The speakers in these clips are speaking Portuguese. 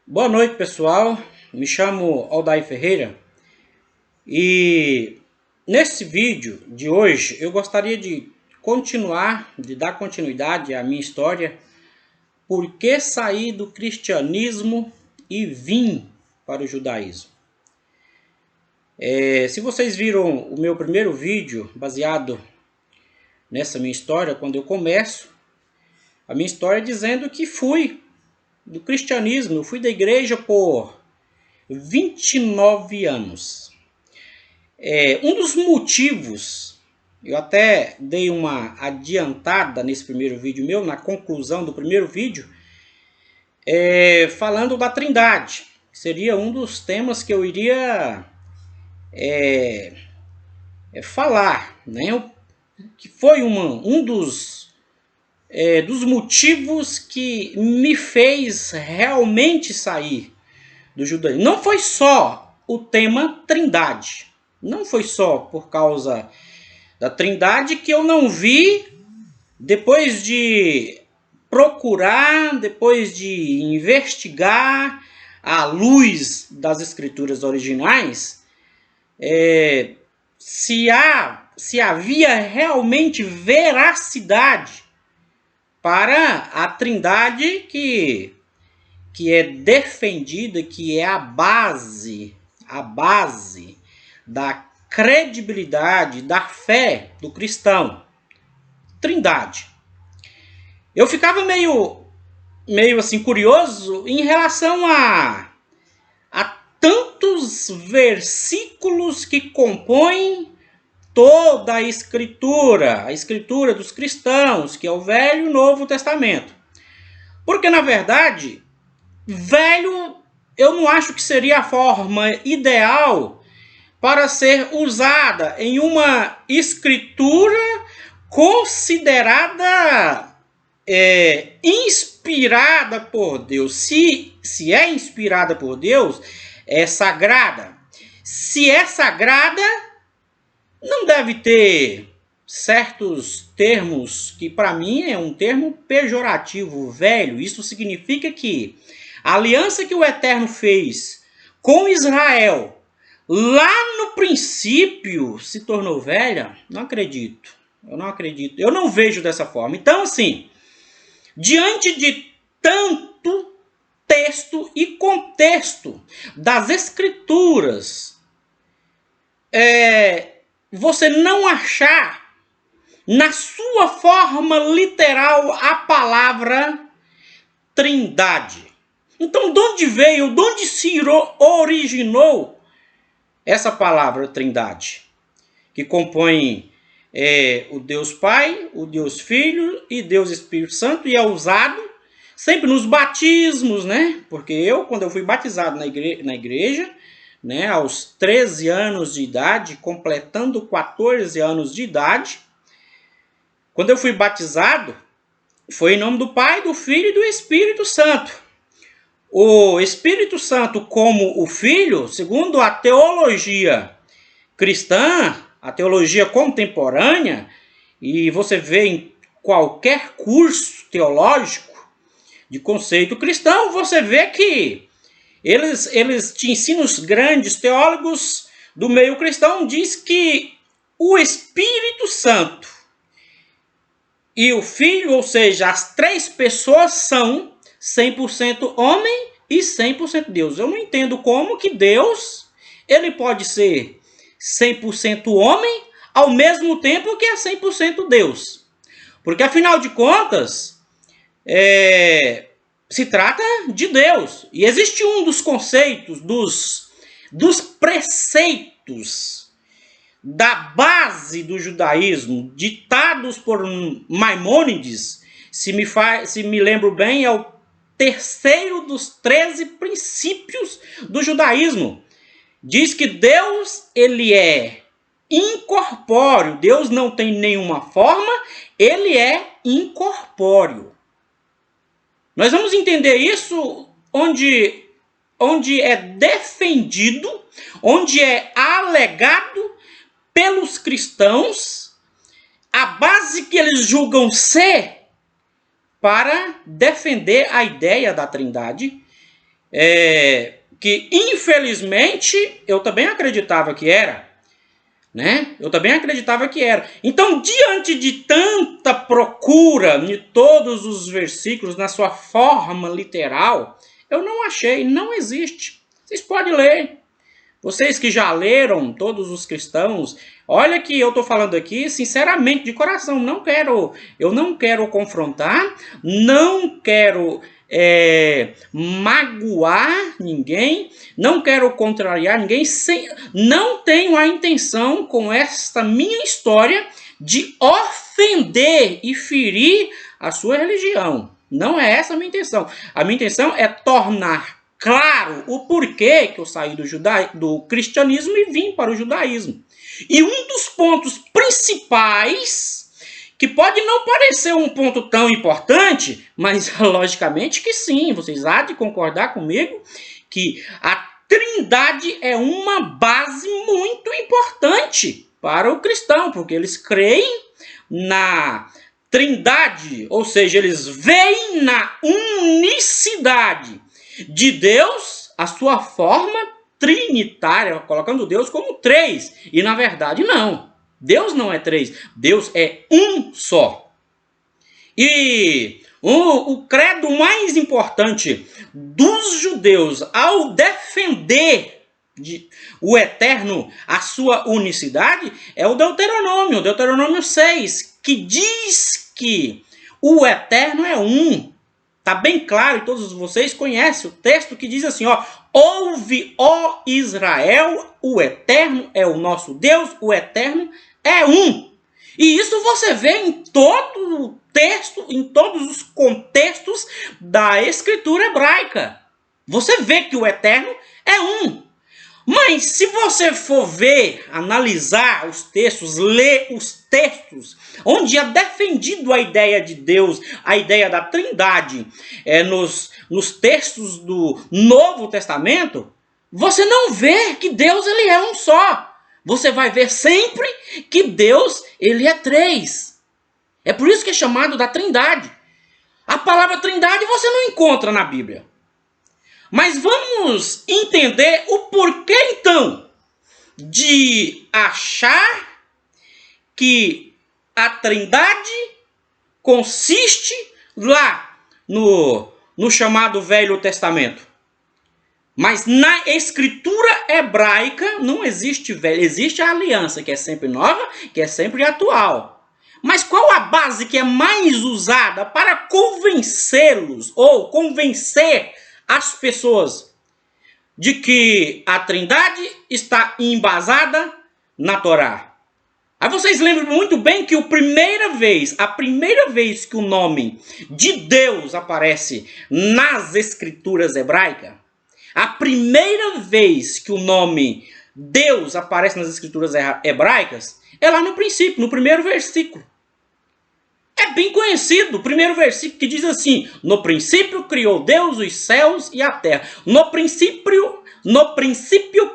Boa noite, pessoal. Me chamo Aldair Ferreira e nesse vídeo de hoje eu gostaria de dar continuidade à minha história. Por que saí do cristianismo e vim para o judaísmo? Se vocês viram o meu primeiro vídeo baseado nessa minha história, quando eu começo a minha história dizendo que fui do cristianismo, eu fui da igreja por 29 anos. Um dos motivos, eu até dei uma adiantada nesse primeiro vídeo meu, na conclusão do primeiro vídeo, falando da Trindade. Seria um dos temas que eu iria falar, né? Que foi um dos motivos que me fez realmente sair do judaísmo. Não foi só o tema Trindade. Não foi só por causa da Trindade que eu não vi, depois de procurar, depois de investigar à luz das escrituras originais, se havia realmente veracidade para a Trindade que é defendida, que é a base da credibilidade, da fé do cristão. Trindade. Eu ficava meio assim curioso em relação a tantos versículos que compõem toda a escritura dos cristãos, que é o Velho e o Novo Testamento. Porque, na verdade, velho, eu não acho que seria a forma ideal para ser usada em uma escritura considerada inspirada por Deus. Se é inspirada por Deus, é sagrada. Se é sagrada, não deve ter certos termos que para mim é um termo pejorativo, velho. Isso significa que a aliança que o Eterno fez com Israel lá no princípio se tornou velha? Não acredito. Eu não acredito. Eu não vejo dessa forma. Então, assim, diante de tanto texto e contexto das escrituras, você não achar na sua forma literal a palavra Trindade. Então, de onde se originou essa palavra Trindade? Que compõe o Deus Pai, o Deus Filho e Deus Espírito Santo, e é usado sempre nos batismos, né? Porque quando eu fui batizado na igreja, né, aos 13 anos de idade, completando 14 anos de idade, quando eu fui batizado, foi em nome do Pai, do Filho e do Espírito Santo. O Espírito Santo como o Filho, segundo a teologia cristã, a teologia contemporânea, e você vê em qualquer curso teológico de conceito cristão, você vê que eles te ensinam, os grandes teólogos do meio cristão, diz que o Espírito Santo e o Filho, ou seja, as três pessoas são 100% homem e 100% Deus. Eu não entendo como que Deus ele pode ser 100% homem ao mesmo tempo que é 100% Deus. Porque, afinal de contas, se trata de Deus. E existe um dos conceitos, dos preceitos da base do judaísmo, ditados por Maimônides, se me lembro bem, é o terceiro dos 13 princípios do judaísmo. Diz que Deus, ele é incorpóreo. Deus não tem nenhuma forma, ele é incorpóreo. Nós vamos entender isso onde é defendido, onde é alegado pelos cristãos, a base que eles julgam ser para defender a ideia da Trindade, que infelizmente eu também acreditava que era. Né? Eu também acreditava que era. Então, diante de tanta procura de todos os versículos na sua forma literal, eu não achei, não existe. Vocês podem ler. Vocês que já leram, todos os cristãos, olha que eu estou falando aqui, sinceramente, de coração, eu não quero confrontar, não quero magoar ninguém, não quero contrariar ninguém, não tenho a intenção com esta minha história de ofender e ferir a sua religião. Não é essa a minha intenção. A minha intenção é tornar claro o porquê que eu saí do cristianismo e vim para o judaísmo. E um dos pontos principais, que pode não parecer um ponto tão importante, mas logicamente que sim, vocês há de concordar comigo, que a Trindade é uma base muito importante para o cristão, porque eles creem na Trindade, ou seja, eles veem na unicidade de Deus a sua forma trinitária, colocando Deus como três. E na verdade não. Deus não é três. Deus é um só. E o credo mais importante dos judeus ao defender o Eterno, a sua unicidade, é o Deuteronômio 6, que diz que o Eterno é um. Está bem claro, e todos vocês conhecem o texto que diz assim, ó: ouve, ó Israel, o Eterno é o nosso Deus, o Eterno é um. E isso você vê em todo o texto, em todos os contextos da escritura hebraica. Você vê que o Eterno é um. Mas se você for ver, analisar os textos, ler os textos, onde é defendido a ideia de Deus, a ideia da Trindade, nos textos do Novo Testamento, você não vê que Deus ele é um só. Você vai ver sempre que Deus ele é três. É por isso que é chamado da Trindade. A palavra Trindade você não encontra na Bíblia. Mas vamos entender o porquê, então, de achar que a Trindade consiste lá no chamado Velho Testamento. Mas na escritura hebraica não existe velho, existe a aliança, que é sempre nova, que é sempre atual. Mas qual a base que é mais usada para convencê-los ou convencer as pessoas de que a Trindade está embasada na Torá? Aí vocês lembram muito bem que a primeira vez que o nome de Deus aparece nas escrituras hebraicas, a primeira vez que o nome Deus aparece nas escrituras hebraicas é lá no princípio, no primeiro versículo. É bem conhecido o primeiro versículo que diz assim: no princípio criou Deus os céus e a terra. No princípio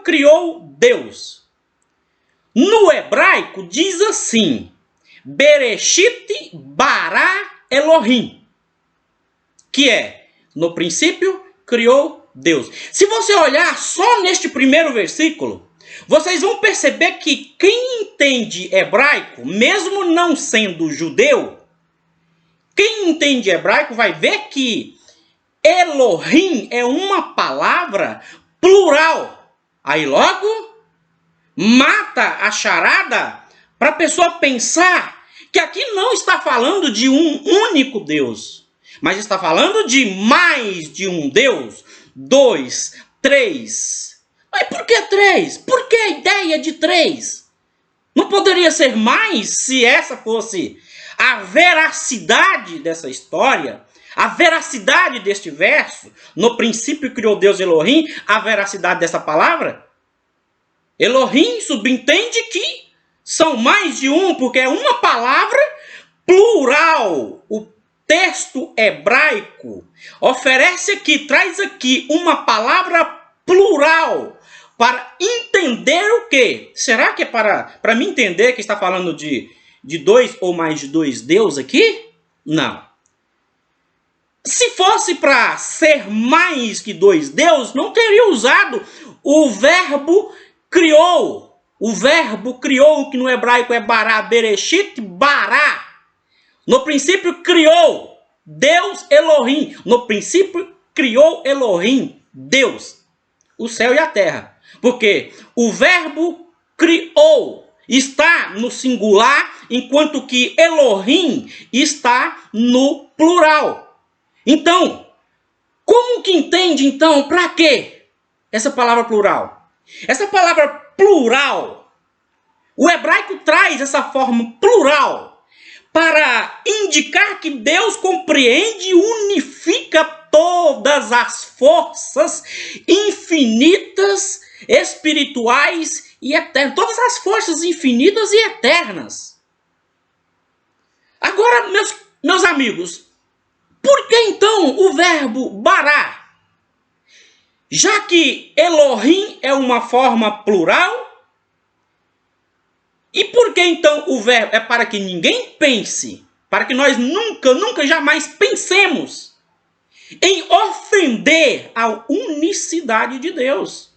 criou Deus. No hebraico diz assim: Bereshit bara Elohim, que é, no princípio criou Deus. Se você olhar só neste primeiro versículo, vocês vão perceber que quem entende hebraico, mesmo não sendo judeu, quem entende hebraico vai ver que Elohim é uma palavra plural. Aí logo mata a charada para a pessoa pensar que aqui não está falando de um único Deus, mas está falando de mais de um Deus. 2, 3. Mas por que 3? Por que a ideia de 3? Não poderia ser mais se essa fosse a veracidade dessa história, a veracidade deste verso? No princípio criou Deus Elohim, a veracidade dessa palavra? Elohim subentende que são mais de um, porque é uma palavra plural. O texto hebraico oferece aqui, traz aqui uma palavra plural para entender o quê? Será que é para me entender que está falando de dois ou mais de dois deuses aqui? Não. Se fosse para ser mais que dois deuses, não teria usado o verbo criou. O verbo criou, que no hebraico é bará, bereshit, bará. No princípio criou Deus Elohim. No princípio criou Elohim, Deus, o céu e a terra. Porque o verbo criou está no singular, enquanto que Elohim está no plural. Então, como que entende, então, para quê essa palavra plural? Essa palavra plural, o hebraico traz essa forma plural para indicar que Deus compreende e unifica todas as forças infinitas, espirituais e eternas. Todas as forças infinitas e eternas. Agora, meus amigos, por que então o verbo bará? Já que Elohim é uma forma plural, e por que então o verbo? É para que ninguém pense, para que nós nunca, jamais pensemos em ofender a unicidade de Deus,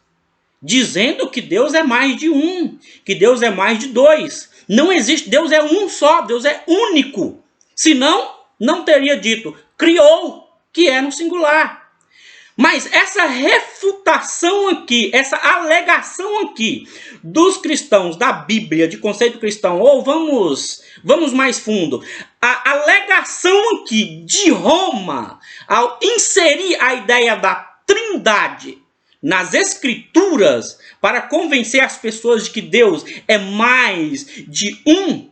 dizendo que Deus é mais de um, que Deus é mais de dois. Não existe, Deus é um só, Deus é único. Senão, não teria dito criou, que é no singular. Mas essa refutação aqui, essa alegação aqui dos cristãos da Bíblia, de conceito cristão, ou vamos mais fundo, a alegação aqui de Roma, ao inserir a ideia da trindade nas escrituras, para convencer as pessoas de que Deus é mais de um,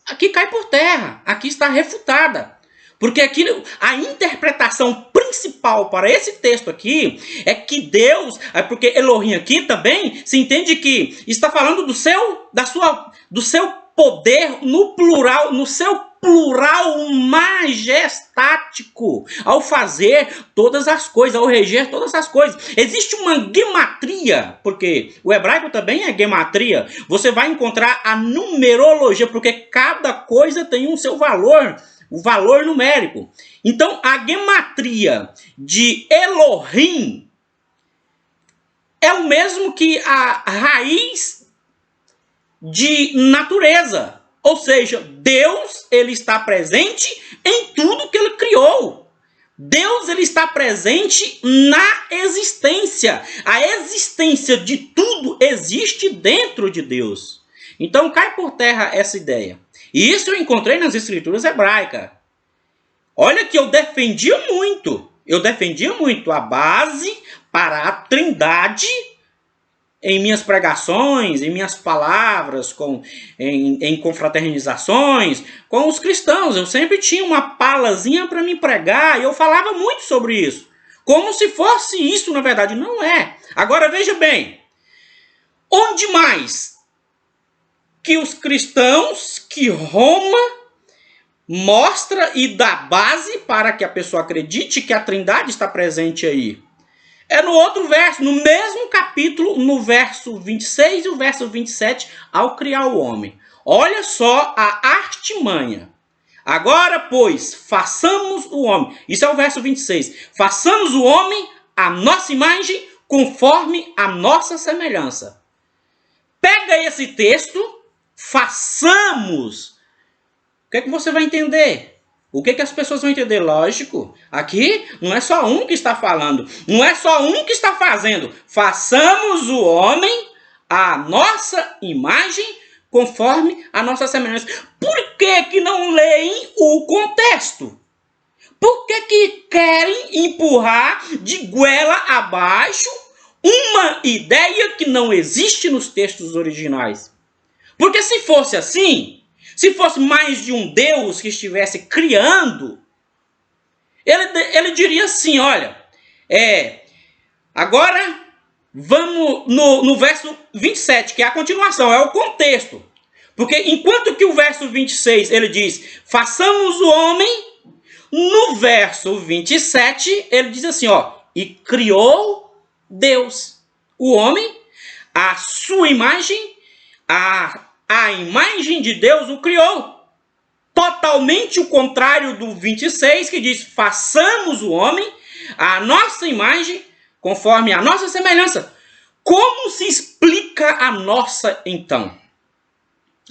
aqui cai por terra, aqui está refutada. Porque aquilo, a interpretação principal para esse texto aqui é que Deus, porque Elohim aqui também se entende que está falando do seu poder no plural, no seu plural majestático, ao fazer todas as coisas, ao reger todas as coisas. Existe uma gematria, porque o hebraico também é gematria. Você vai encontrar a numerologia, porque cada coisa tem um seu valor, o valor numérico. Então, a gematria de Elohim é o mesmo que a raiz de natureza. Ou seja, Deus, ele está presente em tudo que ele criou. Deus, ele está presente na existência. A existência de tudo existe dentro de Deus. Então, cai por terra essa ideia. E isso eu encontrei nas escrituras hebraicas. Olha que eu defendia muito a base para a trindade em minhas pregações, em minhas palavras, em confraternizações com os cristãos. Eu sempre tinha uma palazinha para me pregar e eu falava muito sobre isso. Como se fosse isso, na verdade, não é. Agora veja bem, onde mais que os cristãos, que Roma mostra e dá base para que a pessoa acredite que a trindade está presente aí? É no outro verso, no mesmo capítulo, no verso 26 e o verso 27, ao criar o homem. Olha só a artimanha. Agora, pois, façamos o homem. Isso é o verso 26. Façamos o homem à nossa imagem, conforme a nossa semelhança. Pega esse texto, façamos. O que é que você vai entender? O que as pessoas vão entender? Lógico, aqui não é só um que está falando, não é só um que está fazendo. Façamos o homem à nossa imagem, conforme a nossa semelhança. Por que não leem o contexto? Por que querem empurrar de goela abaixo uma ideia que não existe nos textos originais? Porque se fosse assim, se fosse mais de um Deus que estivesse criando, ele diria assim, olha, agora vamos no verso 27, que é a continuação, é o contexto. Porque enquanto que o verso 26 ele diz, façamos o homem, no verso 27 ele diz assim, e criou Deus o homem, a sua imagem, a imagem de Deus o criou. totalmente o contrário do 26, que diz: façamos o homem à nossa imagem, conforme a nossa semelhança. Como se explica a nossa, então?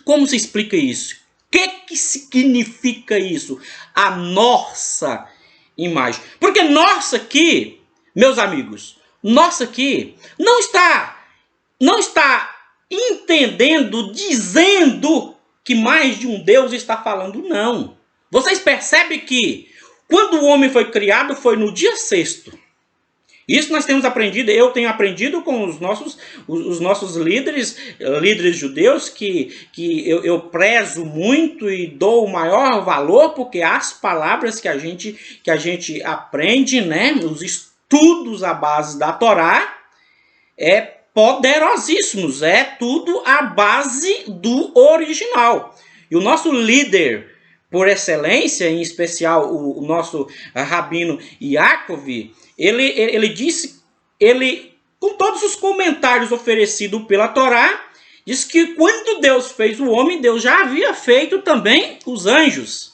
Como se explica isso? O que significa isso? A nossa imagem. Porque nossa aqui, meus amigos, nossa aqui não está entendendo, dizendo que mais de um Deus está falando, não. Vocês percebem que quando o homem foi criado foi no dia sexto. Isso nós temos aprendido, eu tenho aprendido com os nossos líderes judeus, que eu prezo muito e dou o maior valor, porque as palavras que a gente aprende, né, os estudos à base da Torá, é poderosíssimos, é tudo à base do original. E o nosso líder por excelência, em especial o nosso rabino Yaakov, ele disse, com todos os comentários oferecidos pela Torá, diz que quando Deus fez o homem, Deus já havia feito também os anjos.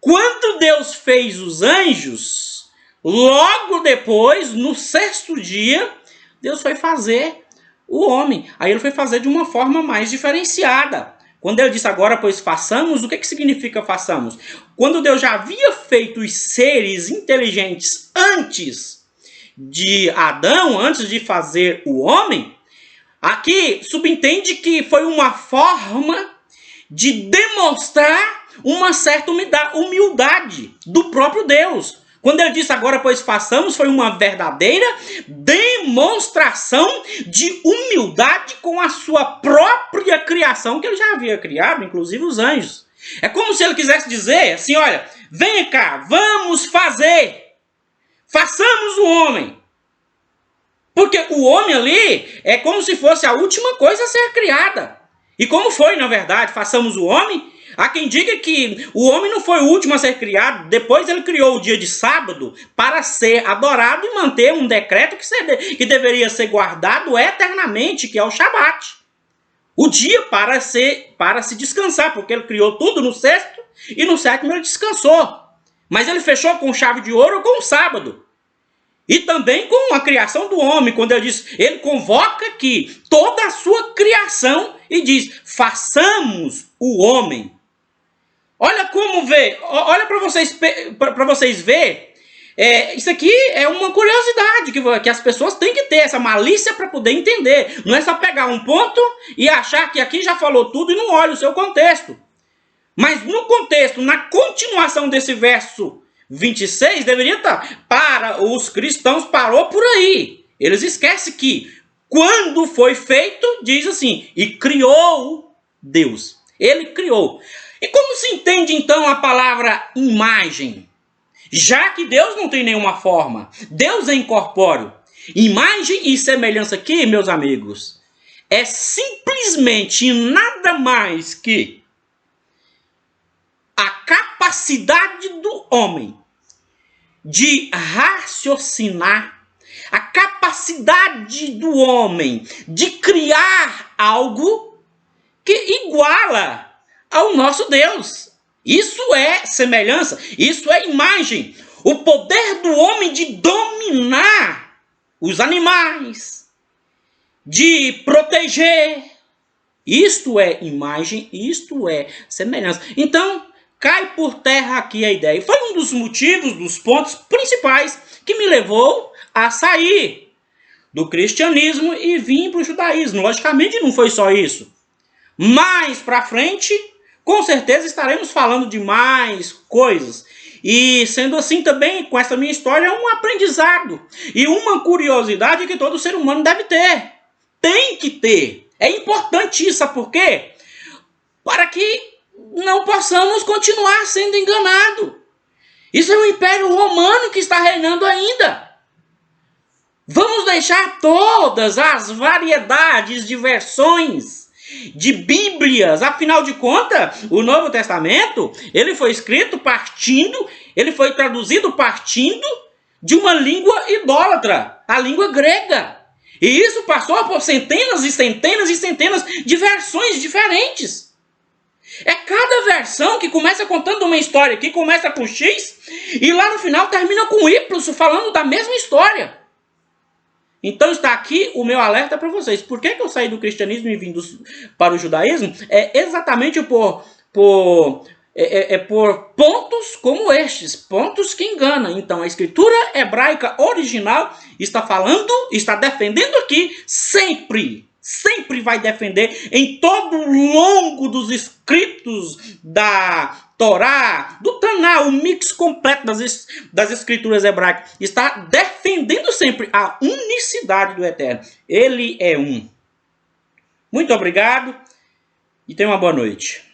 Quando Deus fez os anjos, logo depois, no sexto dia, Deus foi fazer o homem. Aí ele foi fazer de uma forma mais diferenciada. Quando ele disse agora, pois façamos, o que significa façamos? Quando Deus já havia feito os seres inteligentes antes de Adão, antes de fazer o homem, aqui subentende que foi uma forma de demonstrar uma certa humildade do próprio Deus. Quando ele disse agora, pois façamos, foi uma verdadeira demonstração de humildade com a sua própria criação, que ele já havia criado, inclusive os anjos. É como se ele quisesse dizer assim, olha, vem cá, vamos fazer. Façamos o homem. Porque o homem ali é como se fosse a última coisa a ser criada. E como foi, na verdade, façamos o homem? Há quem diga que o homem não foi o último a ser criado, depois ele criou o dia de sábado para ser adorado e manter um decreto que deveria ser guardado eternamente, que é o Shabat. O dia para se descansar, porque ele criou tudo no sexto e no sétimo ele descansou. Mas ele fechou com chave de ouro com o sábado. E também com a criação do homem, quando ele diz, ele convoca aqui toda a sua criação e diz, façamos o homem. Olha como vê, olha para vocês verem, isso aqui é uma curiosidade que as pessoas têm que ter, essa malícia para poder entender. Não é só pegar um ponto e achar que aqui já falou tudo e não olha o seu contexto. Mas no contexto, na continuação desse verso 26, deveria estar, para os cristãos, parou por aí. Eles esquecem que quando foi feito, diz assim, e criou Deus. Ele criou. E como se entende então a palavra imagem? Já que Deus não tem nenhuma forma, Deus é incorpóreo. Imagem e semelhança aqui, meus amigos, é simplesmente nada mais que a capacidade do homem de raciocinar, a capacidade do homem de criar algo que iguala ao nosso Deus. Isso é semelhança, isso é imagem. O poder do homem de dominar os animais, de proteger. Isto é imagem, isto é semelhança. Então, cai por terra aqui a ideia. E foi um dos motivos, dos pontos principais que me levou a sair do cristianismo e vir para o judaísmo. Logicamente não foi só isso. Mais para frente, com certeza estaremos falando de mais coisas. E sendo assim também, com essa minha história, é um aprendizado. E uma curiosidade que todo ser humano deve ter. Tem que ter. É importante isso, sabe por quê? Para que não possamos continuar sendo enganados. Isso é o Império Romano que está reinando ainda. Vamos deixar todas as variedades de versões de Bíblias. Afinal de contas, o Novo Testamento, ele foi escrito ele foi traduzido partindo de uma língua idólatra, a língua grega. E isso passou por centenas e centenas e centenas de versões diferentes. É cada versão que começa contando uma história, que começa com X e lá no final termina com Y, falando da mesma história. Então está aqui o meu alerta para vocês. Por que eu saí do cristianismo e vim para o judaísmo? É exatamente por pontos como estes, pontos que enganam. Então a escritura hebraica original está falando, está defendendo aqui sempre vai defender em todo o longo dos escritos da Torá, do Taná, o mix completo das escrituras hebraicas, está defendendo sempre a unicidade do Eterno. Ele é um. Muito obrigado e tenha uma boa noite.